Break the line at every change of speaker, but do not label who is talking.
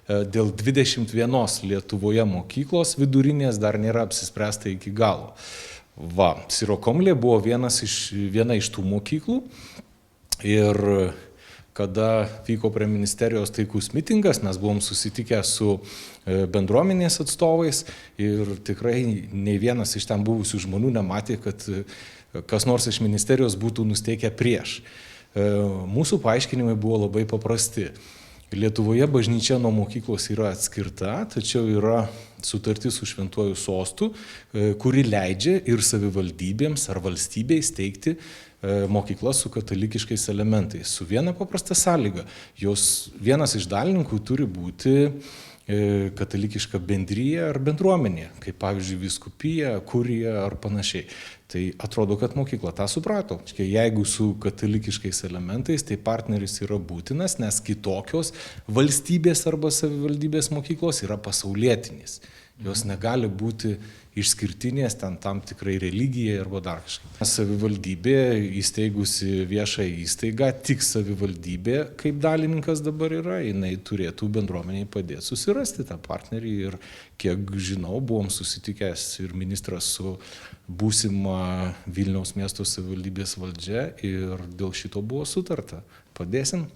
dėl 21 Lietuvoje mokyklos vidurinės dar nėra apsispręsta iki galo. Sirokomlė buvo viena iš tų mokyklų ir kada vyko prie ministerijos taikus mitingas, mes buvom susitikę su bendruomenės atstovais ir tikrai nei vienas iš ten buvusių žmonių nematė, kad kas nors iš ministerijos būtų nusteikę prieš. Mūsų paaiškinimai buvo labai paprasti. Lietuvoje bažnyčia nuo mokyklos yra atskirta, tačiau yra sutartis su Šventuoju Sostu, kuri leidžia ir savivaldybėms ar valstybei steigti mokyklas su katalikiškais elementais. Su viena paprasta sąlyga. Vienas iš dalininkų turi būti katalikiška bendryja ar bendruomenė, kaip pavyzdžiui vyskupija, kurija ar panašiai. Tai atrodo, kad mokykla tą suprato. Jeigu su katalikiškais elementais, tai partneris yra būtinas, nes kitokios valstybės arba savivaldybės mokyklos yra pasaulietinis. Jos negali būti išskirtinės tam tikrai religijai arba dar kažkaip. Savivaldybė įsteigusi viešą įstaigą, tik savivaldybė, kaip dalininkas dabar yra, jinai turėtų bendruomeniai padėti susirasti tą partnerį ir kiek žinau, buvom susitikęs ir ministras su būsima Vilniaus miesto savivaldybės valdžia ir dėl šito buvo sutarta. Padėsim.